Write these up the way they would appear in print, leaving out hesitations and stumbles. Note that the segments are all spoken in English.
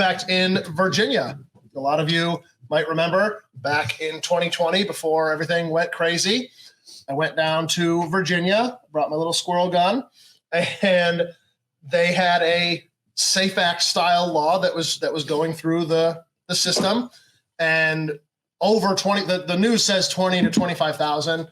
fact, in Virginia. A lot of you might remember back in 2020, before everything went crazy, I went down to Virginia, brought my little squirrel gun, and they had a SAFE Act style law that was going through the system, and over 20. The news says 20 to 25,000.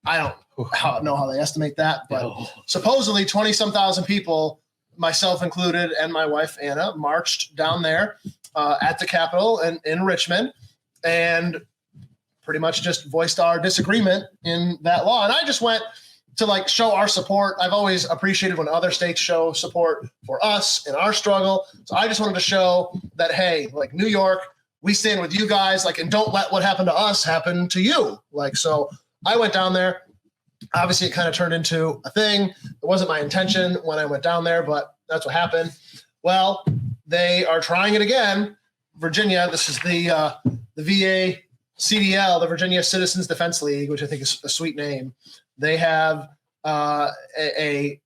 I don't know how they estimate that, but supposedly 20-some thousand people, myself included, and my wife Anna, marched down there at the Capitol in Richmond, and pretty much just voiced our disagreement in that law. And I just went to like show our support. I've always appreciated when other states show support for us in our struggle. So I just wanted to show that, hey, like New York, we stand with you guys, like, and don't let what happened to us happen to you. Like, so I went down there. Obviously, it kind of turned into a thing. It wasn't my intention when I went down there, but that's what happened. Well, they are trying it again. Virginia, this is the VA CDL, the Virginia Citizens Defense League, which I think is a sweet name. They have a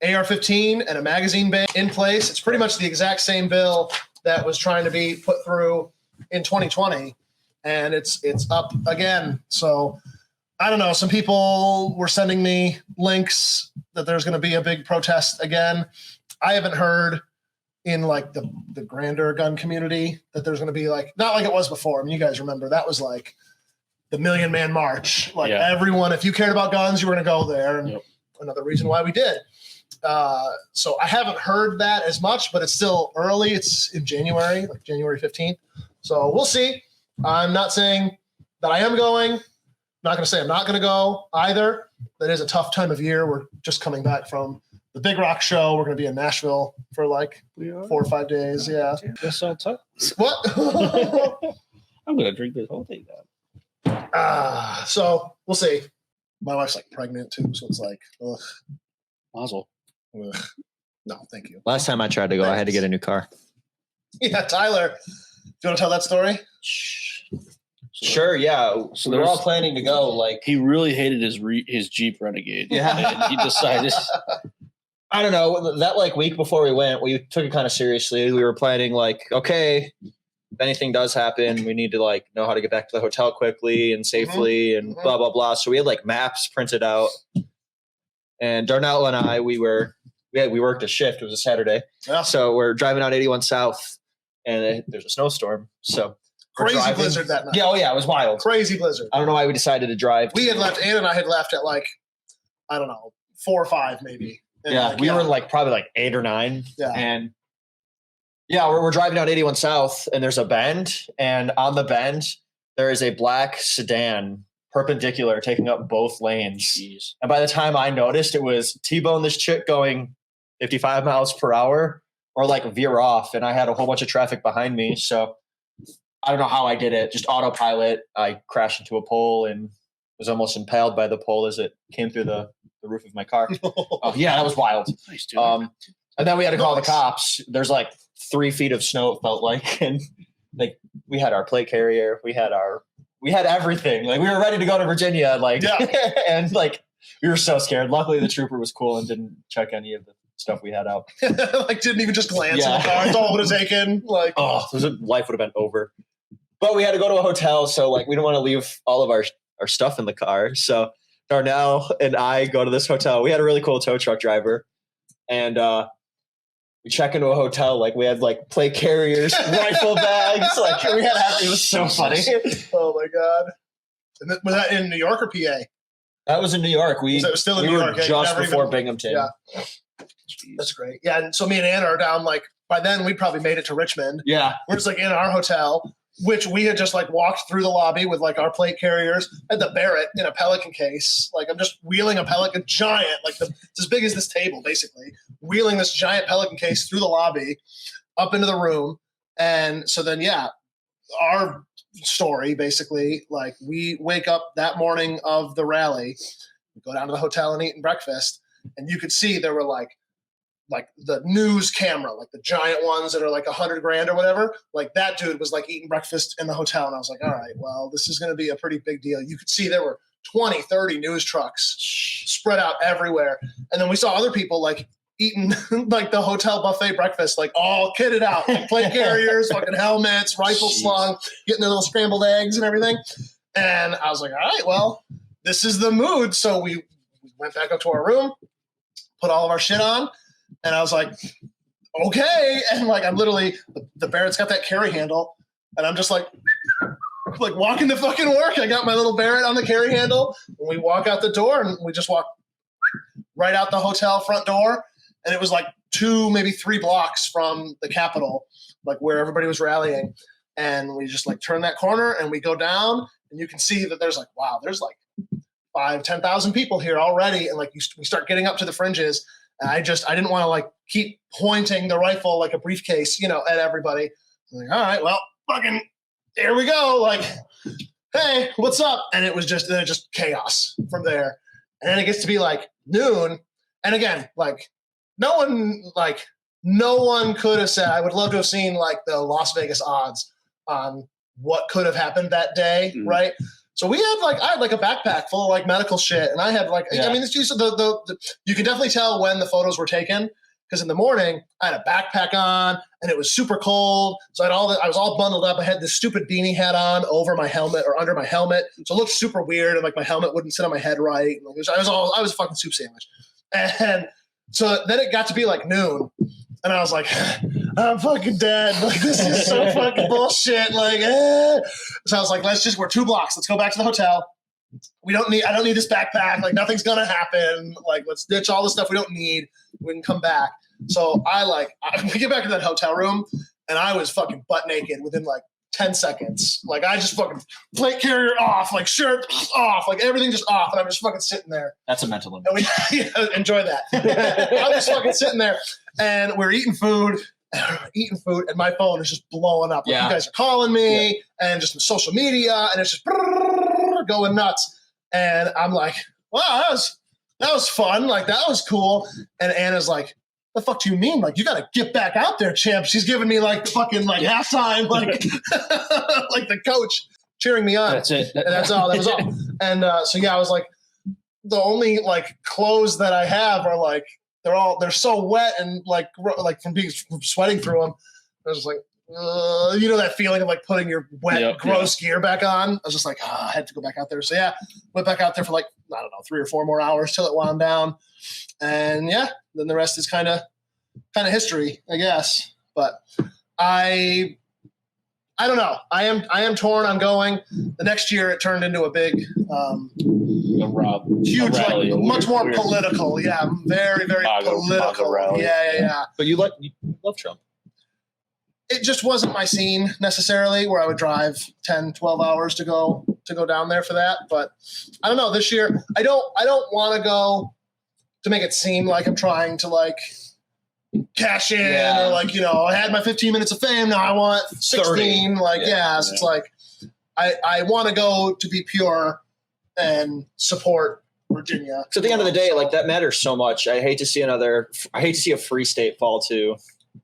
AR-15 and a magazine ban in place. It's pretty much the exact same bill that was trying to be put through in 2020, and it's up again. So I don't know. Some people were sending me links that there's going to be a big protest again. I haven't heard in like the grander gun community that there's going to be like, not like it was before. I mean, you guys remember that was like the Million Man March. Like everyone, if you cared about guns, you were going to go there. And another reason why we did. So I haven't heard that as much, but it's still early. It's in January, like January 15th. So we'll see. I'm not saying that I am going. I'm not going to say I'm not going to go either. That is a tough time of year. We're just coming back from the Big Rock show. We're going to be in Nashville for like 4 or 5 days. Yeah. That's all tough. What? I'm going to drink this whole thing down. So we'll see. My wife's like pregnant too. So it's like, ugh. Mazel. Ugh. No, thank you. Last time I tried to go, I had to get a new car. Yeah, Tyler. Do you want to tell that story? Sure, yeah. So we were all planning to go. Like, he really hated his Jeep Renegade. Yeah. And he decided. I don't know, that like week before we went, we took it kind of seriously. We were planning like, okay, if anything does happen, we need to like know how to get back to the hotel quickly and safely and blah, blah, blah. So we had like maps printed out. And Darnell and I, we worked a shift. It was a Saturday. Yeah. So we're driving out 81 South and there's a snowstorm. So crazy blizzard that night. Yeah, oh yeah, it was wild. Crazy blizzard. I don't know why we decided to drive. We had left, Ann and I had left at like, I don't know, 4 or 5 maybe. And yeah, we were like probably like 8 or 9. Yeah. And yeah, we're driving down 81 South and there's a bend. And on the bend, there is a black sedan perpendicular taking up both lanes. Jeez. And by the time I noticed, it was T-bone this chick going 55 miles per hour or like veer off. And I had a whole bunch of traffic behind me. So I don't know how I did it. Just autopilot. I crashed into a pole and was almost impaled by the pole as it came through the roof of my car. Yeah, that was wild. Nice, dude. And then we had to call the cops. There's like 3 feet of snow, it felt like. And like we had our plate carrier. We had everything. Like we were ready to go to Virginia. Like, and like we were so scared. Luckily the trooper was cool and didn't check any of the stuff we had out. Like didn't even just glance at the car. It's all it would have taken. Like, life would have been over. But we had to go to a hotel. So like we don't want to leave all of our stuff in the car. So Darnell and I go to this hotel. We had a really cool tow truck driver. And we check into a hotel. Like we had like plate carriers, rifle bags. Like we had, it was so funny. Oh my God. And was that in New York or PA? That was in New York. We was still in New York. Just before Binghamton. Yeah. Jeez. That's great. Yeah. And so me and Anna are down like, by then we probably made it to Richmond. Yeah. We're just like in our hotel, which we had just like walked through the lobby with like our plate carriers and the Barrett in a Pelican case. Like I'm just wheeling a Pelican giant, like it's as big as this table, basically wheeling this giant Pelican case through the lobby up into the room. And so then, yeah, our story basically, like we wake up that morning of the rally, we go down to the hotel and eat breakfast. And you could see there were like the news camera, like the giant ones that are like $100,000 or whatever. Like that dude was like eating breakfast in the hotel. And I was like, all right, well, this is going to be a pretty big deal. You could see there were 20, 30 news trucks spread out everywhere. And then we saw other people like eating like the hotel buffet breakfast, like all kitted out, like plate carriers, fucking helmets, rifle slung, getting their little scrambled eggs and everything. And I was like, all right, well, this is the mood. So we went back up to our room, put all of our shit on, and I was like, okay. And like, I'm literally, the Barrett's got that carry handle, and I'm just like walking to fucking work. I got my little Barrett on the carry handle, and we walk out the door, and we just walk right out the hotel front door. And it was like 2, maybe 3 blocks from the Capitol, like where everybody was rallying. And we just like turn that corner and we go down, and you can see that there's like, wow, there's like 5,000-10,000 people here already. And like we start getting up to the fringes. And I didn't want to like keep pointing the rifle like a briefcase, at everybody. I'm like, all right, well, fucking here we go. Like, hey, what's up? And it was just chaos from there. And then it gets to be like noon. And again, like no one could have said, I would love to have seen like the Las Vegas odds on what could have happened that day. Mm. Right. So I had like a backpack full of like medical shit. And I had like, I mean, it's just you can definitely tell when the photos were taken. Because in the morning, I had a backpack on, and it was super cold. So I was all bundled up. I had this stupid beanie hat on over my helmet or under my helmet. So it looked super weird, and like my helmet wouldn't sit on my head right. Like I was a fucking soup sandwich. And so then it got to be like noon, and I was like, I'm fucking dead. Like this is so fucking bullshit. Like, So I was like, we're 2 blocks. Let's go back to the hotel. I don't need this backpack. Like nothing's gonna happen. Like let's ditch all the stuff we don't need. We can come back. So we get back to that hotel room, and I was fucking butt naked within like 10 seconds. Like I just fucking plate carrier off, like shirt off, like everything just off, and I'm just fucking sitting there. That's a mental image. Enjoy that. I'm just fucking sitting there, and we're eating food, and my phone is just blowing up. Like, you guys are calling me, and just social media, and it's just going nuts. And I'm like, wow, that was fun. Like that was cool. And Anna's like, the fuck do you mean? Like, you got to get back out there, champ. She's giving me like the fucking like halftime, like, like the coach cheering me on. That's it. And that's all. That was all. And I was like, the only like clothes that I have are like, they're so wet and like from sweating through them. I was just like, that feeling of like putting your wet, gross gear back on. I was just like, I had to go back out there. So went back out there for like, I don't know, 3 or 4 more hours till it wound down. And then the rest is kind of history, I guess. But I don't know. I am torn on going. The next year it turned into a big, huge, rally, like much more political. Yeah, very, very political. Rally. Yeah. But you love Trump. It just wasn't my scene necessarily where I would drive 10, 12 hours to go down there for that. But I don't know, this year, I don't want to go to make it seem like I'm trying to like cash in or like, I had my 15 minutes of fame. Now I want 16. 30. Like, so it's like, I want to go to be pure and support Virginia. So at the end of the day, like that matters so much. I hate to see a free state fall to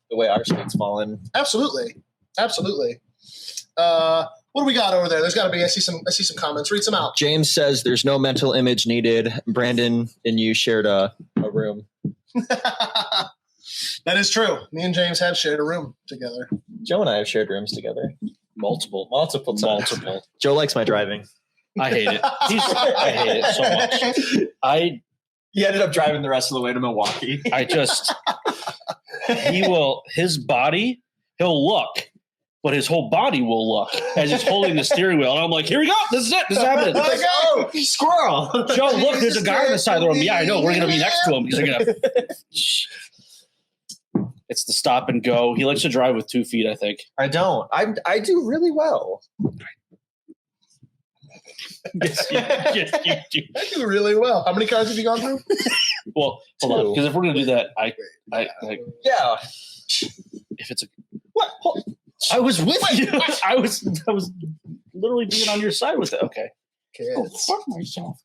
the way our state's fallen. Absolutely. What do we got over there? There's got to be. I see some comments. Read some out. James says there's no mental image needed. Brandon and you shared a room. That is true. Me and James have shared a room together. Joe and I have shared rooms together. Multiple times. Joe likes my driving. I hate it. I hate it so much. He ended up driving the rest of the way to Milwaukee. His body, he'll look, but his whole body will look as he's holding the steering wheel. And I'm like, here we go. This is it. This is happening. Let's go. Squirrel. Joe, look, there's a guy on the side of the road. Yeah, I know. We're going to be next to him because they're going to. It's the stop and go. He likes to drive with 2 feet, I think. I don't. I do really well. Yes, you do. I do really well. How many cars have you gone through? Well, hold on, because if we're going to do that, yeah. If it's what? I was with you. I was literally being on your side with it. Okay. Kids. Oh, fuck myself.